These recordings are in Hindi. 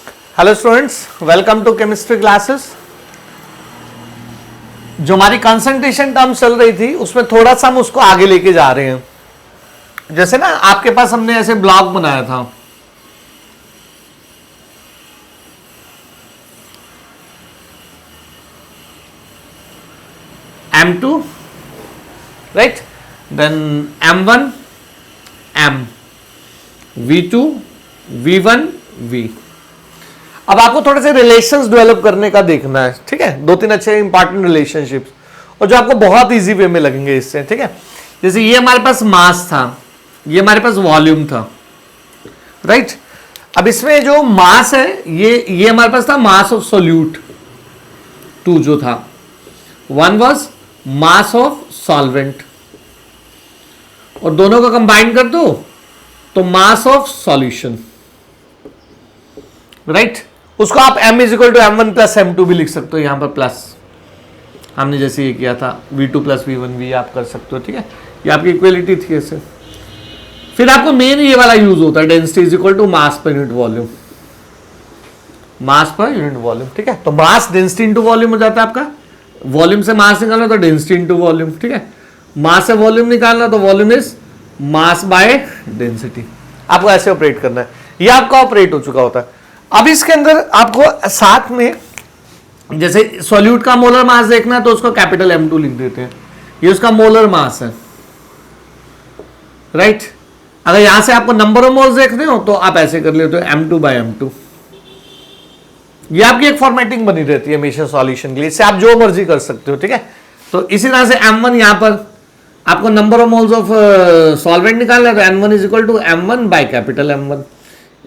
Hello students, welcome to chemistry classes. जो हमारी कंसंट्रेशन टर्म चल रही थी उसमें थोड़ा सा हम उसको आगे लेके जा रहे हैं। जैसे ना आपके पास हमने ऐसे ब्लॉक बनाया था, M2 right, then M1 M, V2 V1 V। अब आपको थोड़े से रिलेशंस डेवलप करने का देखना है, ठीक है। दो तीन अच्छे इंपॉर्टेंट रिलेशनशिप्स और जो आपको बहुत इजी वे में लगेंगे इससे, ठीक है। जैसे ये हमारे पास मास था, ये हमारे पास वॉल्यूम था, राइट। अब इसमें जो मास है ये हमारे पास था मास ऑफ सोल्यूट 2 जो था, 1 वाज मास ऑफ सॉल्वेंट, और दोनों को कंबाइन कर दो तो मास ऑफ सॉल्यूशन, राइट। उसको आप m is equal to M1 plus M2 भी लिख सकते हो, यहां पर प्लस हमने जैसे ये किया था V2 प्लस V1 आप कर सकते हो, ठीक है। ये आपकी इक्वलिटी थी ऐसे। फिर आपको मेन ये वाला यूज होता है, density is equal to mass per unit volume, mass per unit volume, ठीक है। तो मास डेंसिटी इंटू वॉल्यूम हो जाता है आपका। वॉल्यूम से मास निकालना तो डेंसिटी इंटू वॉल्यूम, ठीक है। मास से वॉल्यूम निकालना तो volume is mass by density. आपको ऐसे ऑपरेट करना है, ये आपका ऑपरेट हो चुका होता है। अब इसके अंदर आपको साथ में जैसे सॉल्यूट का मोलर मास देखना है तो उसको कैपिटल M2 लिख देते हैं, ये उसका मोलर मास है, राइट। अगर यहां से आपको नंबर ऑफ मोल्स देखने हो तो आप ऐसे कर लेते हो M2 बाय M2। ये आपकी एक फॉर्मेटिंग बनी रहती है हमेशा सॉल्यूशन के लिए, इससे आप जो मर्जी कर सकते हो, ठीक है। तो इसी तरह से M1 यहां पर आपको number of moles of solvent निकालना है तो N1 is equal to M1 by capital M1।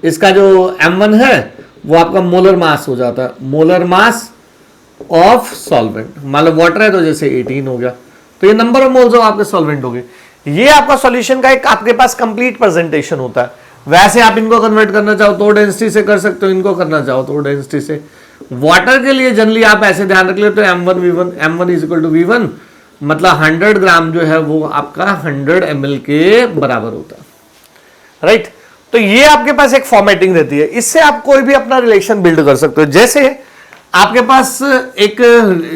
इसका जो M1 है वो आपका मोलर मास हो जाता है, मोलर मास ऑफ सॉल्वेंट। मान लो वाटर है तो जैसे 18 हो गया, तो ये नंबर ऑफ मोल्स ऑफ आपके सॉल्वेंट हो गए। ये आपका सॉल्यूशन का एक आपके पास कंप्लीट प्रेजेंटेशन होता है। वैसे आप इनको कन्वर्ट करना चाहो तो डेंसिटी से कर सकते हो, इनको करना चाहो तो डेंसिटी से। वाटर के लिए जनरली आप ऐसे ध्यान रख लेते हो M1 V1, M1 is equal to V1, मतलब 100 ग्राम जो है वो आपका 100 ml के बराबर होता है, राइट। तो ये आपके पास एक फॉर्मेटिंग रहती है, इससे आप कोई भी अपना रिलेशन बिल्ड कर सकते हो। जैसे आपके पास एक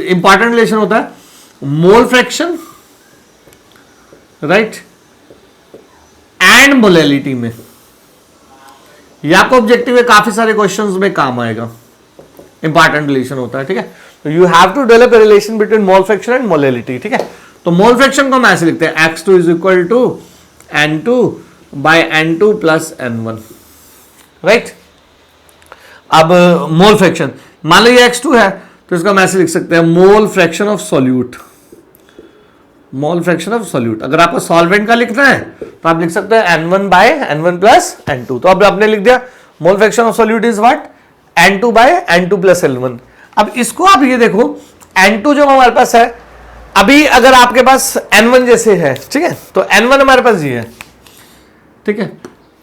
इंपॉर्टेंट रिलेशन होता है mole fraction, right, and molality में। ये आपको ऑब्जेक्टिव है, काफी सारे क्वेश्चंस में काम आएगा, इंपॉर्टेंट रिलेशन होता है, ठीक है। तो you have to develop a relation between mole fraction and molality, ठीक है। तो मोल फ्रैक्शन को हम ऐसे लिखते हैं X2 is equal to N2 by N2 plus N1, right. अब मोल फ्रैक्शन मान लो ये X2 है तो इसका हम ऐसे लिख सकते हैं मोल fraction of solute, mole fraction of solute. अगर आपको सॉल्वेंट का लिखना है तो आप लिख सकते हैं N1 bye N1 plus N2। तो अब आपने लिख दिया mole fraction of solute is what, N2 by N2 plus N1। अब इसको आप ये देखो, N2 जो हमारे पास है, अभी अगर आपके पास N1 जैसे है, ठीक है, तो N1 हमारे पास ये है, ठीक है।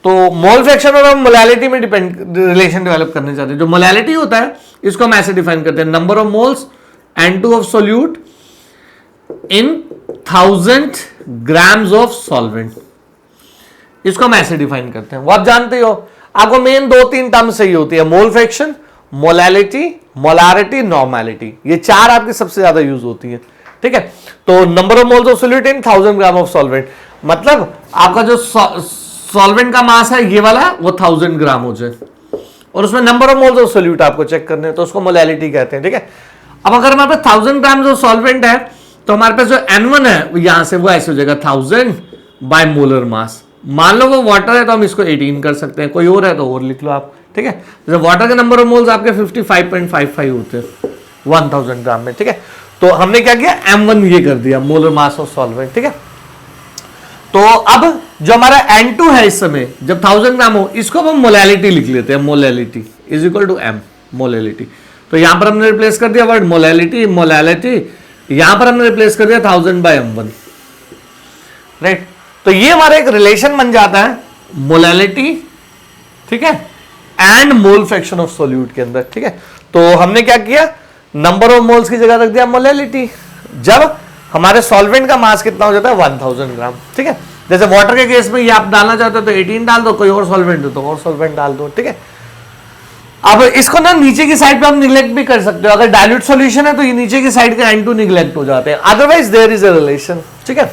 तो मोल फ्रैक्शन और हम मोलैलिटी में डिपेंड रिलेशन डेवलप करने चाहते हैं। जो मोलैलिटी होता है इसको हम ऐसे डिफाइन करते हैं, number of moles N2 of solute in 1000 grams of solvent, इसको हम ऐसे डिफाइन करते हैं। वो आप जानते हो, आपको मेन 2-3 टर्म सही होती है, mole fraction, molality, molarity, normality, ये 4 आपकी सबसे ज्यादा यूज होती है, ठीक है। तो number of moles of solute in 1000 gram of solvent, मतलब आपका जो सॉल्वेंट का मास है ये वाला वो 1000 ग्राम हो जाए, और उसमें number of moles of solute आपको चेक करने हैं तो उसको मोलैलिटी कहते हैं, ठीक है। अब अगर हमारे पास 1000 ग्राम जो सॉल्वेंट है तो हमारे पास जो N1 है यहां से वो ऐसे हो जाएगा 1000 बाय मोलर मास। मान लो वो वाटर है तो हम इसको 18 कर सकते हैं, कोई और है तो और लिख लो आप, ठीक है। जैसे वाटर के नंबर ऑफ मोल्स आपके 55.55 होते हैं 1000 ग्राम में, ठीक है। तो हमने क्या किया, M1 ये कर दिया मोलर मास ऑफ सॉल्वेंट, ठीक है। तो अब जो हमारा N2 है इस समय जब 1000 ग्राम हो, इसको हम मोलैलिटी लिख लेते हैं, molality is equal to M, molality. तो यहां पर हमने रिप्लेस कर दिया वर्ड मोलैलिटी, मोलैलिटी, यहां पर हमने रिप्लेस कर दिया 1000 बाय M1, राइट। तो ये हमारा एक रिलेशन बन जाता है मोलैलिटी, ठीक है, and mole fraction of solute के अंदर, ठीक है। तो हमने क्या किया, नंबर ऑफ मोल्स की जगह रख दिया मोलैलिटी, जब हमारे सॉल्वेंट का मास कितना हो जाता है 1000 ग्राम, ठीक है। जैसे वाटर के केस में ये आप डालना चाहते हो तो 18 डाल दो, कोई और सॉल्वेंट हो तो और सॉल्वेंट डाल दो, ठीक है। अब इसको ना नीचे की साइड पे हम निगलेक्ट भी कर सकते हो, अगर डाइल्यूट सॉल्यूशन है तो ये नीचे की साइड के N2 निगलेक्ट हो जाते हैं, otherwise there is a relation, ठीक है।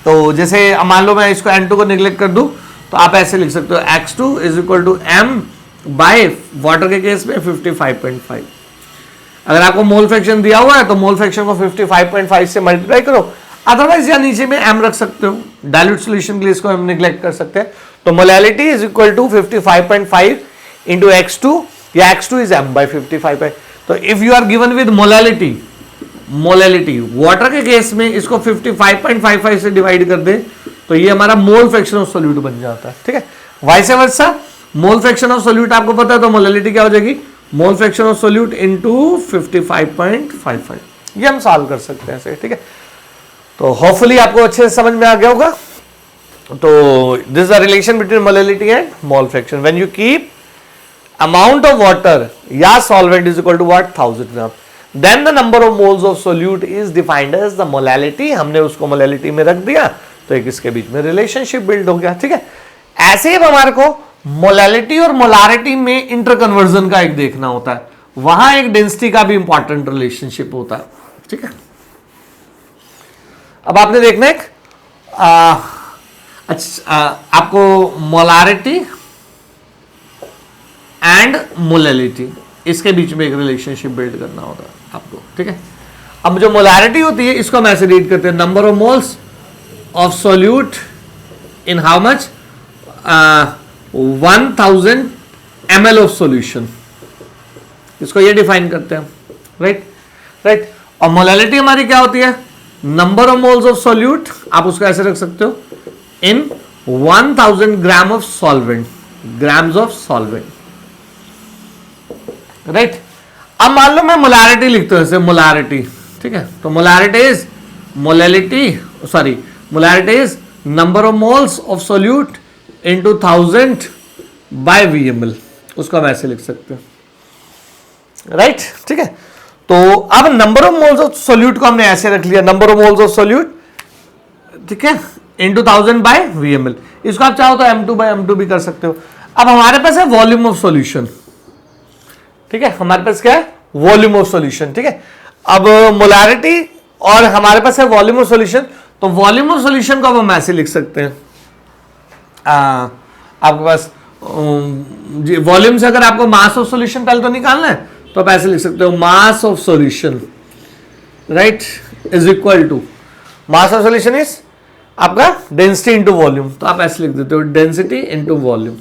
तो जैसे मान लो मैं इसको N2 को निगलेक्ट कर दूं तो आप ऐसे लिख सकते हो X2 is equal to M by water के केस में 55.5। अगर आपको मोल फ्रैक्शन दिया हुआ है तो मोल फ्रैक्शन को 55.5 से मल्टीप्लाई करो, अदरवाइज या नीचे में M रख सकते हो, डाइल्यूट सॉल्यूशन के लिए इसको हम निगलेक्ट कर सकते हैं। तो molality is equal to 55.5 into X2, या X2 इज M बाय 55। तो if you are given with molality water के केस में इसको 55.55 से डिवाइड कर दे तो ये हमारा मोल फ्रैक्शन ऑफ सॉल्यूट बन जाता है, ठीक है। Vice versa mole fraction of solute आपको पता है तो मोलैलिटी क्या हो जाएगी, मोल फ्रैक्शन ऑफ सॉल्यूट इनटू 55.55। ये हम सॉल्व कर सकते हैं ऐसे, ठीक है। तो होपफुली आपको अच्छे से समझ में आ गया होगा। तो this is the relation between molality and mole fraction when you keep amount of water या solvent is equal to what 1000 gram, then the number of moles of solute is defined as the molality। हमने उसको मोलैलिटी में रख दिया तो एक इसके बीच में रिलेशनशिप बिल्ड हो गया, ठीक है। ऐसे ही हमारे को मोलैलिटी और मोलारिटी में इंटर कन्वर्जन का एक देखना होता है, वहां एक डेंसिटी का भी इंपॉर्टेंट रिलेशनशिप होता है, ठीक है। अब आपने देखना एक आपको मोलारिटी एंड मोलैलिटी इसके बीच में एक रिलेशनशिप बिल्ड करना होता है आपको, ठीक है। अब जो मोलैरिटी होती है इसको हम ऐसे रीड करते हैं, number of moles of solute in how much 1000 ml of solution, इसको ये डिफाइन करते हैं, राइट। और मोलैलिटी हमारी क्या होती है, number of moles of solute, आप उसको ऐसे रख सकते हो इन 1000 gram of solvent, grams of solvent, right. अब मान लो मैं मोलैरिटी लिखता हूं, मोलैरिटी, ठीक है। तो molarity is molarity is number of moles of solute into 1000 by VmL, उसको हम ऐसे लिख सकते हैं, राइट, ठीक है। तो अब number of moles of solute को हमने ऐसे रख लिया, number of moles of solute, ठीक है, इनटू 1000 बाय VmL। इसको आप चाहो तो M2 बाय M2 भी कर सकते हो। अब हमारे पास है वॉल्यूम ऑफ सॉल्यूशन, ठीक है, हमारे पास क्या है, वॉल्यूम ऑफ सॉल्यूशन, ठीक है। अब मोलैरिटी और हमारे पास है वॉल्यूम ऑफ सॉल्यूशन, तो वॉल्यूम ऑफ सॉल्यूशन को अब हम ऐसे लिख सकते हैं, आपके पास वॉल्यूम से अगर आपको मास ऑफ सॉल्यूशन पहले तो निकालना है तो आप ऐसे लिख सकते हो mass of solution, right, is equal to mass of solution is आपका डेंसिटी इंटू वॉल्यूम, तो आप ऐसे लिख देते हो डेंसिटी इंटू वॉल्यूम,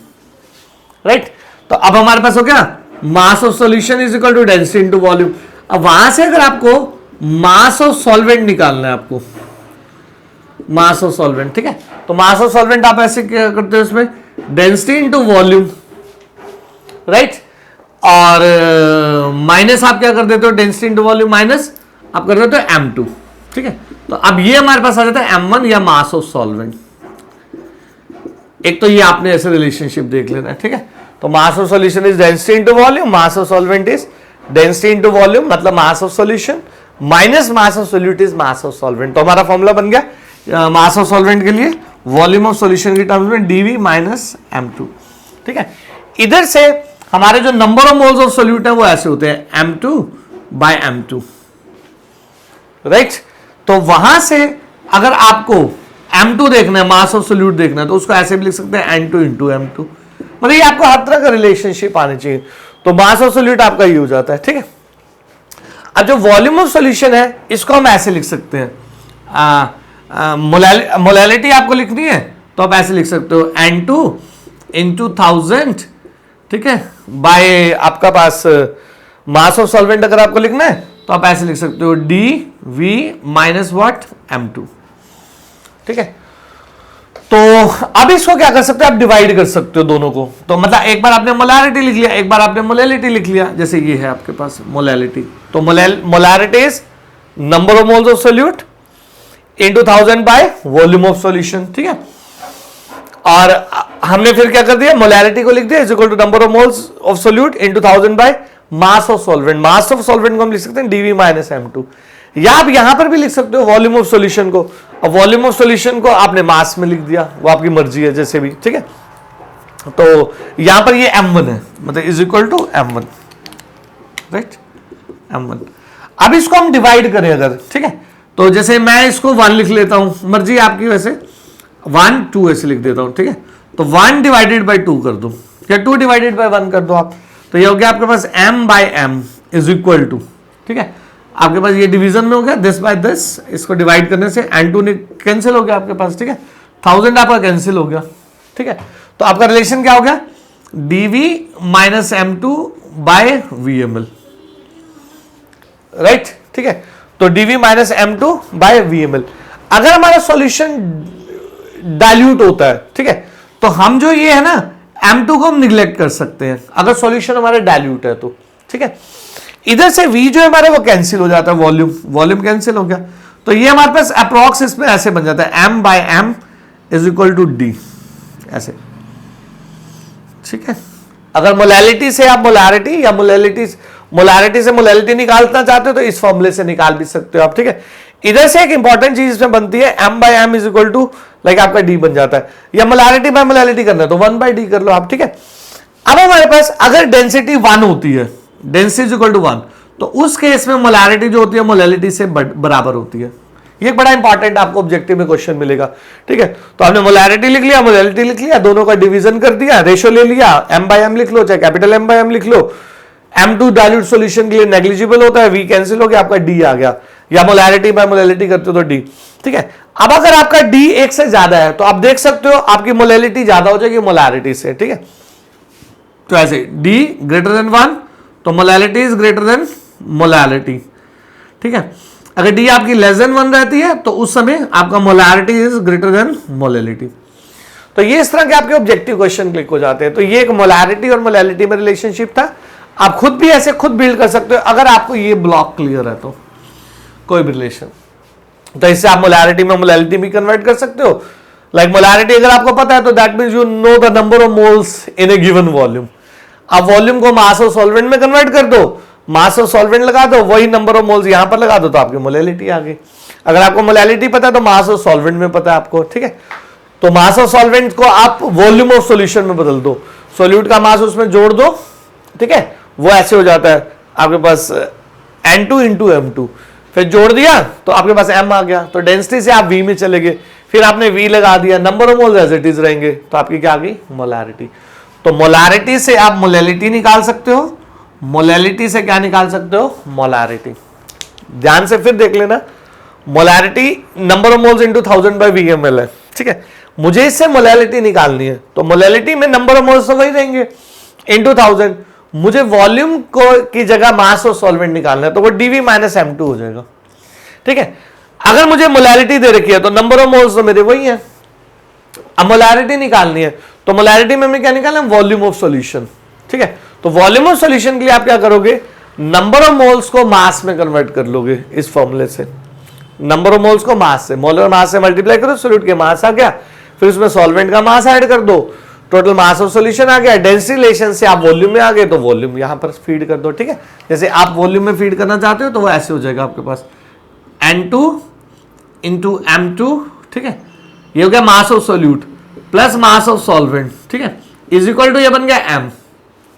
राइट। तो अब हमारे पास हो क्या, mass of solution is equal to density into volume. अब वहां से अगर आपको मास ऑफ सॉल्वेंट निकालना है, आपको मास ऑफ सॉल्वेंट, ठीक है, तो मास ऑफ सॉल्वेंट आप ऐसे क्या करते हो, इसमें डेंसिटी इनटू वॉल्यूम, राइट, और माइनस आप क्या कर देते हो, डेंसिटी इनटू वॉल्यूम माइनस आप कर देते हो M2, ठीक है। तो अब ये हमारे पास आ जाता है M1 या मास ऑफ सॉल्वेंट। एक तो ये आपने ऐसे रिलेशनशिप देख लेना है, ठीक है। तो mass of solution is density into volume, mass of solvent is density into volume, मतलब mass of solution minus mass of solute is mass of solvent. तो हमारा फॉर्मूला बन गया मास ऑफ सॉल्वेंट के लिए वॉल्यूम ऑफ सॉल्यूशन की टर्म्स में dV माइनस M2, ठीक है। इधर से हमारे जो number of moles of solute है वो ऐसे होते हैं M2 बाय M2, राइट। तो वहां से अगर आपको M2 देखना है, मास ऑफ सॉल्यूट देखना है, तो उसको ऐसे भी लिख सकते हैं N2 इंटू M2, मतलब ये आपको हर तरह का रिलेशनशिप आनी चाहिए। तो मास ऑफ सॉल्यूट आपका ये हो जाता है, ठीक है। अब जो वॉल्यूम ऑफ सॉल्यूशन है इसको हम ऐसे लिख सकते हैं, मोलैलिटी आपको लिखनी है तो आप ऐसे लिख सकते हो N2 इंटू 1000, ठीक है, बाय आपका पास मास ऑफ सॉल्वेंट अगर आपको लिखना है तो आप ऐसे लिख सकते हो dV माइनस व्हाट M2, ठीक है। तो अब इसको क्या कर सकते हो, आप डिवाइड कर सकते हो दोनों को। तो मतलब एक बार आपने मोलैरिटी लिख लिया, एक बार आपने मोलैलिटी लिख लिया, जैसे ये है आपके पास मोलैलिटी, तो molarity is number of moles of solute into 1000 by volume of solution, ठीक है। और हमने फिर क्या कर दिया, मोलैरिटी को लिख दिया is equal to number of moles of solute into 1000 by mass of solvent. Mass of solvent को हम लिख सकते हैं dV माइनस M2, या आप यहां पर भी लिख सकते हो वॉल्यूम ऑफ सॉल्यूशन को। अब वॉल्यूम ऑफ सॉल्यूशन को आपने मास में लिख दिया, वो आपकी मर्जी है जैसे भी, ठीक है। तो यहां पर ये m1 है, मतलब is equal to m1, right, m1। अब इसको हम डिवाइड करें अगर, ठीक है, तो जैसे मैं इसको 1 लिख लेता हूं, मर्जी आपकी, वैसे 1 2 ऐसे लिख देता हूं, ठीक है, तो 1 डिवाइडेड बाई 2 कर दो या 2 डिवाइडेड बाई 1 कर दो आप, तो ये हो गया आपके पास m by m is equal to, ठीक है, आपके पास ये डिवीजन में हो गया दिस बाय दिस, इसको डिवाइड करने से n2 कैंसिल हो गया आपके पास, ठीक है, 1000 आपका कैंसिल हो गया, ठीक है, तो आपका रिलेशन क्या हो गया, dv minus m2 by vml, right, ठीक है, तो dv minus m2 by vml। अगर हमारा सॉल्यूशन डाइल्यूट होता है, ठीक है, तो हम जो ये है ना m2 को हम निग्लेक्ट कर सकते हैं अगर सॉल्यूशन हमारा डाइल्यूट है तो, ठीक है, इधर से v जो है हमारे वो कैंसिल हो जाता है, वॉल्यूम कैंसिल हो गया, तो ये हमारे पास अप्रॉक्स इसमें ऐसे बन जाता है m by m is equal to d, ऐसे, ठीक है। अगर मोलैलिटी से आप मोलैरिटी या मोलैरिटी से मोलैलिटी निकालना चाहते हो तो इस फॉर्मूले से निकाल भी सकते हो आप, ठीक है। इधर से एक इंपॉर्टेंट चीज इसमें बनती है m by m is equal to like आपका d बन जाता है, या मोलैरिटी बाय मोलैलिटी करना है तो 1 बाय d कर लो आप, ठीक है। अब हमारे पास अगर डेंसिटी 1 होती है, डेंसिटी इज इक्वल टू 1, तो उस केस में मोलैरिटी जो होती है मोलैलिटी से बराबर होती है। ये एक बड़ा इंपॉर्टेंट आपको ऑब्जेक्टिव में क्वेश्चन मिलेगा, ठीक है। तो आपने मोलैरिटी लिख लिया, मोलैलिटी लिख लिया, दोनों का डिवीजन कर दिया, रेशो ले लिया, m बाय m लिख लो, चाहे कैपिटल M बाय m लिख लो, m2 डाइल्यूट सॉल्यूशन के लिए नेग्लिजिबल होता है, v कैंसिल हो गया, आपका d आ गया, या मोलैरिटी बाय मोलैलिटी करते हो तो d, ठीक है। अब अगर आपका d 1 से ज्यादा है तो आप देख सकते हो आपकी मोलैलिटी ज्यादा हो जाएगी मोलैरिटी से, ठीक है। तो ऐसे d ग्रेटर देन 1 तो molality is greater than molality, ठीक है। अगर d आपकी लेस देन 1 रहती है तो उस समय आपका molarity is greater than molality. तो ये इस तरह के आपके ऑब्जेक्टिव क्वेश्चन क्लिक हो जाते हैं। तो ये एक मोलैरिटी और मोलैलिटी में रिलेशनशिप था, आप खुद भी ऐसे खुद बिल्ड कर सकते हो अगर आपको ये ब्लॉक क्लियर है तो कोई भी रिलेशन। तो इससे आप मोलैरिटी में मोलैलिटी भी कन्वर्ट कर सकते हो। लाइक मोलैरिटी अगर आपको पता है तो that means you know the number of moles in A given volume. आप वॉल्यूम को मास ऑफ सॉल्वेंट में कन्वर्ट कर दो, मास ऑफ सॉल्वेंट लगा दो, वही नंबर ऑफ मोल्स यहां पर लगा दो तो आपकी मोलैलिटी आ गई। अगर आपको मोलैलिटी पता है तो मास ऑफ सॉल्वेंट में पता है आपको, ठीक है। तो मास ऑफ सॉल्वेंट को आप वॉल्यूम ऑफ सॉल्यूशन में बदल दो, सॉल्यूट का मास उसमें जोड़ दो, ठीक है, वो ऐसे हो जाता है आपके पास n2 इंटू m2, फिर जोड़ दिया तो आपके पास m आ गया। तो डेंसिटी से आप v में चले गए, फिर आपने v लगा दिया, number of moles as it is रहेंगे, तो आपकी क्या आ गई मोलैरिटी। तो मोलैरिटी से आप मोलैलिटी निकाल सकते हो, मोलैलिटी से क्या निकाल सकते हो मोलैरिटी। ध्यान से फिर देख लेना, molarity number of moles into 1000 by VmL है, ठीक है। मुझे इससे मोलैलिटी निकालनी है तो मोलैलिटी में नंबर ऑफ मोल्स तो वही रहेंगे इनटू 1000। मुझे वॉल्यूम को की जगह मास ऑफ सॉल्वेंट निकालना है तो वो dv माइनस m2 हो जाएगा, ठीक है। अगर मुझे मोलैरिटी दे रखी है तो नंबर ऑफ मोल्स तो मेरे वही है, अब मोलैरिटी निकालनी है तो मोलैरिटी में हमें क्या निकालना है वॉल्यूम ऑफ सॉल्यूशन, ठीक है। तो वॉल्यूम ऑफ सॉल्यूशन के लिए आप क्या करोगे, नंबर ऑफ मोल्स को मास में कन्वर्ट कर लोगे इस फॉर्मूले से। नंबर ऑफ मोल्स को मास से, मोलर मास से मल्टीप्लाई करो, सॉल्यूट के मास आ गया, फिर उसमें सॉल्वेंट का मास ऐड कर दो, टोटल मास ऑफ सॉल्यूशन आ गया। डेंसिटी रिलेशन से आप वॉल्यूम में आ गए तो वॉल्यूम यहां पर फीड कर दो, ठीक है। जैसे आप वॉल्यूम में फीड करना चाहते हो तो वो ऐसे हो जाएगा आपके पास n2 इंटू m2, ठीक है, ये हो गया मास of solute plus mass of solvent, ठीक है, इज इक्वल टू ये बन गया m,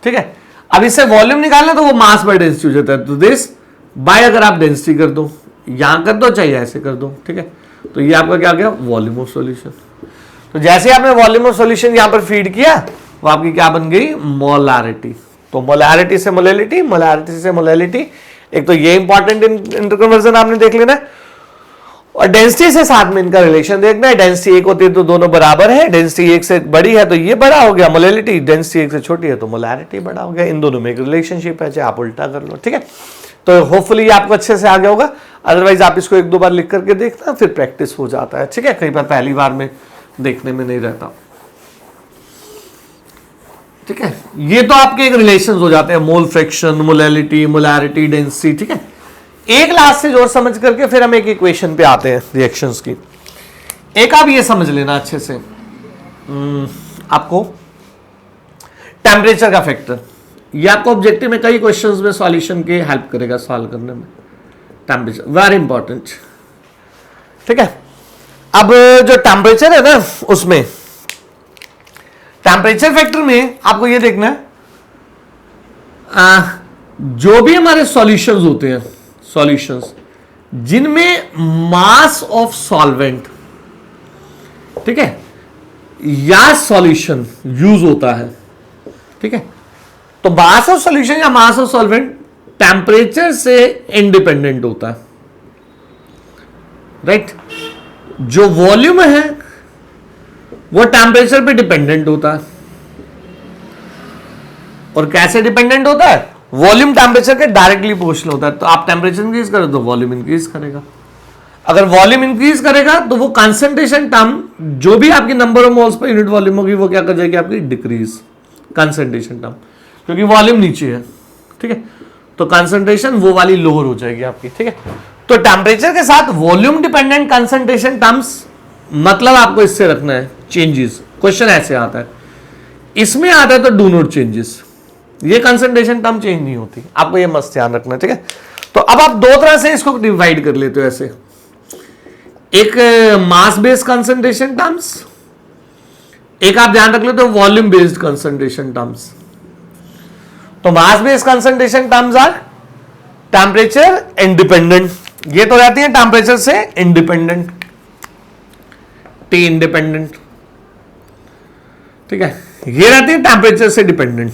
ठीक है। अब इससे वॉल्यूम निकालना तो वो मास बाय डेंसिटी हो जाता है, तो दिस बाय अगर आप डेंसिटी कर दो, यहां कर दो चाहे ऐसे कर दो, ठीक है। तो ये आपका क्या गया वॉल्यूम ऑफ सॉल्यूशन। तो जैसे आपने वॉल्यूम ऑफ सॉल्यूशन यहां पर फीड किया वो आपकी क्या बन गई मोलैरिटी। तो मोलैरिटी से मोलैलिटी, मोलैरिटी से मोलैलिटी, एक तो ये इंपॉर्टेंट इंटरकन्वर्जन आपने देख लेना है, और डेंसिटी से साथ में इनका रिलेशन देखना है। डेंसिटी 1 होती है तो दोनों बराबर है, डेंसिटी 1 से बड़ी है तो ये बड़ा हो गया मोलैलिटी, डेंसिटी 1 से छोटी है तो मोलैरिटी बड़ा हो गया। इन दोनों में एक रिलेशनशिप है, चाहे आप उल्टा कर लो, ठीक है। तो होपफुली आपको अच्छे से आ गया होगा, अदरवाइज आप इसको 1-2 बार लिख करके देखना, फिर प्रैक्टिस हो जाता है, ठीक है। कई बार पहली बार में देखने में नहीं रहता, ठीक है। ये तो आपके एक रिलेशंस हो जाते हैं, mole fraction, molality, molarity, density, ठीक है। एक लास्ट से जोड़ समझ करके फिर हम एक इक्वेशन पे आते हैं रिएक्शंस की। एक आप ये समझ लेना अच्छे से, आपको टेम्परेचर का फैक्टर, ये आपको ऑब्जेक्टिव में कई क्वेश्चंस में सॉल्यूशन के हेल्प करेगा सॉल्व करने में। टेम्परेचर वेरी इंपॉर्टेंट, ठीक है। अब जो टेम्परेचर है ना उसमें टेम्परेचर फैक्टर में आपको ये देखना है जो भी हमारे सॉल्यूशंस होते हैं, सॉल्यूशंस जिनमें मास ऑफ सॉल्वेंट, ठीक है, या सॉल्यूशन यूज होता है, ठीक है, तो मास ऑफ सॉल्यूशन या मास ऑफ सॉल्वेंट टेम्परेचर से इंडिपेंडेंट होता है, राइट। जो वॉल्यूम है वो टेम्परेचर पे डिपेंडेंट होता है। और कैसे डिपेंडेंट होता है? वॉल्यूम टेम्परेचर के डायरेक्टली प्रोपोर्शनल होता है। तो आप टेम्परेचर इंक्रीज करो तो वॉल्यूम इंक्रीज करेगा। अगर वॉल्यूम इंक्रीज करेगा तो वो कंसंट्रेशन टर्म जो भी आपकी number of moles per unit volume होगी वो क्या कर जाएगी आपकी डिक्रीज, कंसंट्रेशन टर्म, क्योंकि वॉल्यूम नीचे है, ठीक है, तो कंसंट्रेशन वो वाली लोअर हो जाएगी आपकी, ठीक है। तो टेम्परेचर के साथ वॉल्यूम डिपेंडेंट कंसंट्रेशन टर्म्स, मतलब आपको इससे रखना है चेंजेस। क्वेश्चन ऐसे आता है, इसमें आता है तो डू नॉट चेंजेस, ये कंसंट्रेशन टर्म चेंज नहीं होती, आपको ये मस्त ध्यान रखना है, ठीक है। तो अब आप दो तरह से इसको डिवाइड कर लेते हो ऐसे, एक मास बेस्ड कंसंट्रेशन टर्म्स, एक आप ध्यान रख लेते हो वॉल्यूम बेस्ड कंसंट्रेशन टर्म्स। तो mass based concentration terms are temperature independent, ये तो रहती है टेम्परेचर से इंडिपेंडेंट, टी इंडिपेंडेंट, ठीक है, ये रहती है टेम्परेचर से डिपेंडेंट,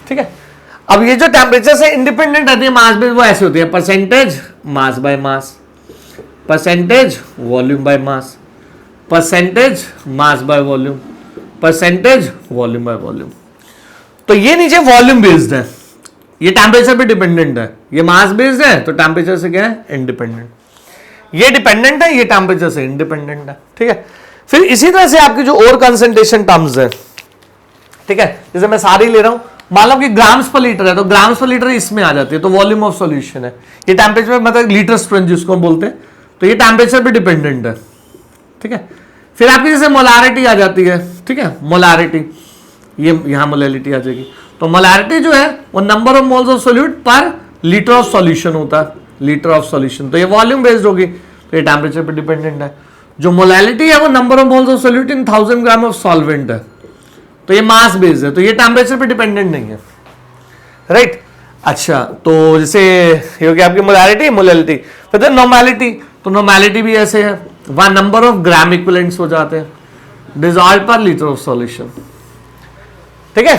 ठीक है। अब ये जो टेम्परेचर से इंडिपेंडेंट रहती है मास बेस्ड, वो ऐसे होती है percentage mass by mass, percentage volume by mass, percentage mass by volume, percentage volume by volume. तो ये नीचे वॉल्यूम बेस्ड है, ये टेम्परेचर पे डिपेंडेंट है, ये मास बेस्ड है तो टेम्परेचर से क्या है इंडिपेंडेंट, ये डिपेंडेंट है, ये टेम्परेचर से इंडिपेंडेंट है, ठीक है। फिर इसी तरह से आपकी जो और कंसंट्रेशन टर्म्स है, ठीक है, जैसे मैं सारी ले रहा हूं, मान लो कि ग्राम्स पर लीटर है तो ग्राम्स पर लीटर इसमें आ जाती है, तो वॉल्यूम ऑफ सॉल्यूशन है, ये टेम्परेचर मतलब लीटर स्ट्रेंथ जिसको हम बोलते हैं, तो ये टेम्परेचर पे डिपेंडेंट है, ठीक है। फिर आपकी जैसे मोलारिटी आ जाती है, ठीक है, मोलारिटी, ये यहां मोलैलिटी आ जाएगी, तो मोलारिटी जो है वो number of moles of solute पर लीटर ऑफ सॉल्यूशन होता है, लीटर ऑफ सॉल्यूशन, तो ये वॉल्यूम बेस्ड होगी, तो ये टेम्परेचर पे डिपेंडेंट है। जो मोलैलिटी है वो number of moles of solute in 1000 gram of solvent है, तो ये मास बेस्ड है, तो ये टेम्परेचर पे डिपेंडेंट नहीं है, राइट। अच्छा, तो जैसे ये हो गया आपकी मोलैलिटी, मोलैलिटी, फिर नॉर्मैलिटी, तो नॉर्मैलिटी भी ऐसे है, वहां नंबर ऑफ ग्राम इक्विवेलेंट्स हो जाते हैं डिसॉल्व पर लीटर ऑफ सॉल्यूशन, ठीक है।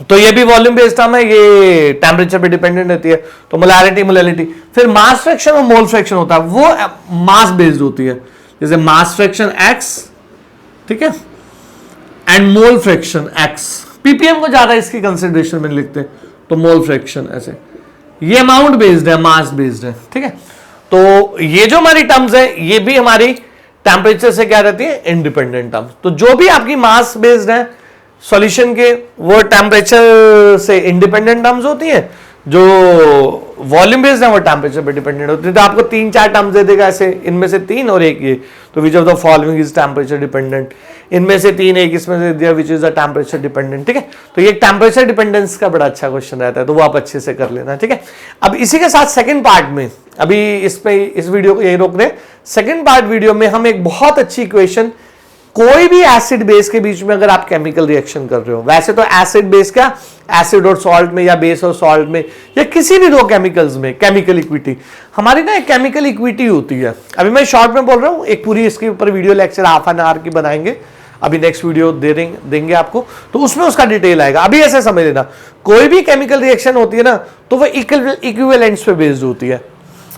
तो ये भी वॉल्यूम बेस्ड टर्म है, ये टेम्परेचर पे डिपेंडेंट रहती है, तो मोलैरिटी मोलैलिटी। फिर मास फ्रैक्शन और मोल फ्रैक्शन होता है, वो मास बेस्ड होती है, जैसे मास फ्रैक्शन x, ठीक है, and mole fraction x, ppm को ज्यादा इसकी कंसिडरेशन में लिखते हैं, तो मोल फ्रैक्शन ऐसे, ये अमाउंट बेस्ड है, मास बेस्ड है, ठीक है। तो ये जो हमारी टर्म्स है ये भी हमारी टेम्परेचर से क्या रहती है इंडिपेंडेंट टर्म्स। तो जो भी आपकी मास बेस्ड है सॉल्यूशन के, वो टेम्परेचर से इंडिपेंडेंट टर्म्स होती है, जो वॉल्यूम बेस्ड है वो टेम्परेचर पे डिपेंडेंट होती है। तो आपको 3-4 टर्म्स दे देगा ऐसे, इनमें से 3 और एक ये, तो which of the following is temperature dependent, इनमें से 3 एक इसमें से दिया which is the temperature dependent, ठीक है। तो ये टेम्परेचर डिपेंडेंस का बड़ा अच्छा क्वेश्चन रहता है, तो वो आप अच्छे से कर लेना, ठीक है। अब इसी के साथ सेकंड पार्ट में, अभी इस वीडियो को यही रोक रहे, सेकंड पार्ट वीडियो में हम एक बहुत अच्छी इक्वेशन, कोई भी एसिड बेस के बीच में अगर आप केमिकल रिएक्शन कर रहे हो, वैसे तो एसिड बेस क्या, एसिड और सॉल्ट में या बेस और सॉल्ट में या किसी भी दो केमिकल्स में केमिकल इक्विटी, हमारी ना एक केमिकल इक्विटी होती है। अभी मैं शॉर्ट में बोल रहा हूं, एक पूरी इसके ऊपर video lecture half an hour की बनाएंगे, अभी नेक्स्ट वीडियो देंगे आपको, तो उसमें उसका डिटेल आएगा। अभी ऐसे समझ लेना, कोई भी केमिकल रिएक्शन होती है ना तो वो इक्विवेलेंट्स पे बेस्ड होती है,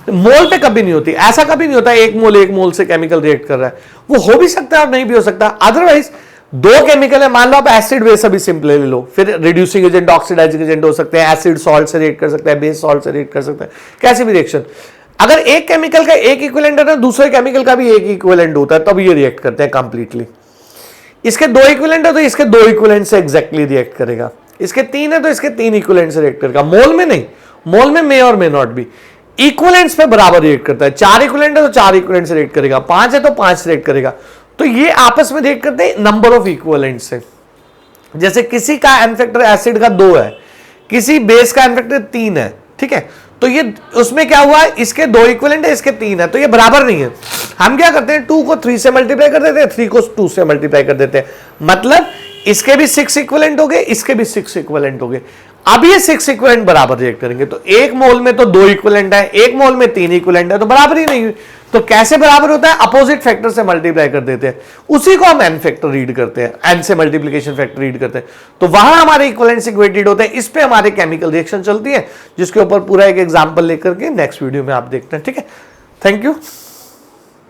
मोल पे कभी नहीं होती। ऐसा कभी नहीं होता एक मोल से केमिकल रिएक्ट कर रहा है, वो हो भी सकता है और नहीं भी हो सकता। अदरवाइज दो केमिकल है, मान लो आप एसिड बेस अभी सिंपल ले लो, फिर रिड्यूसिंग एजेंट ऑक्सीडाइजिंग एजेंट हो सकते हैं, एसिड सॉल्ट से रिएक्ट कर सकता है, बेस सॉल्ट से रिएक्ट कर सकता है, कैसी भी रिएक्शन। अगर एक केमिकल का एक इक्विवेलेंट है ना, दूसरे केमिकल का भी एक इक्विवेलेंट होता है, तब ये रिएक्ट करते हैं कंप्लीटली। इसके 2 इक्विवेलेंट है तो इसके 2 इक्विवेलेंट से एग्जैक्टली रिएक्ट करेगा, इसके 3 है तो इसके 3 इक्विवेलेंट से रिएक्ट करेगा। मोल में नहीं, मोल में मे और मे नॉट भी, इक्विवेलेंट्स पे बराबर रिएक्ट करता है। 4 इक्विवेलेंट है तो 4 इक्विवेलेंट से रिएक्ट करेगा, 5 है तो 5 से रिएक्ट करेगा। तो ये आपस में रिएक्ट करते हैं नंबर ऑफ इक्विवेलेंट से। जैसे किसी का एन फैक्टर एसिड का 2 है, किसी बेस का एन फैक्टर 3 है, ठीक है, तो ये उसमें क्या हुआ है, इसके 2 इक्विवेलेंट है, इसके 3 है, तो ये बराबर नहीं है। हम क्या करते हैं, 2 को 3 से मल्टीप्लाई कर देते हैं, 3 को 2 से मल्टीप्लाई कर देते हैं, मतलब इसके भी 6 इक्विवेलेंट हो गए, इसके भी 6 इक्विवेलेंट हो गए। अब ये 6 इक्विवेलेंट बराबर रिएक्ट करेंगे, तो 1 मोल में तो 2 इक्विवेलेंट है, 1 मोल में 3 इक्विवेलेंट है, तो बराबर ही नहीं हुई। तो कैसे बराबर होता है, अपोजिट फैक्टर से मल्टीप्लाई कर देते हैं, उसी को हम एन फैक्टर रीड करते हैं, एन से मल्टीप्लिकेशन फैक्टर रीड करते हैं, तो वहां हमारे इक्विवेलेंट्स इक्वेटेड होते हैं। इस पे हमारे केमिकल रिएक्शन चलती है, जिसके ऊपर पूरा एक एग्जांपल लेकर के नेक्स्ट वीडियो में आप देखते हैं। ठीक है, थैंक यू।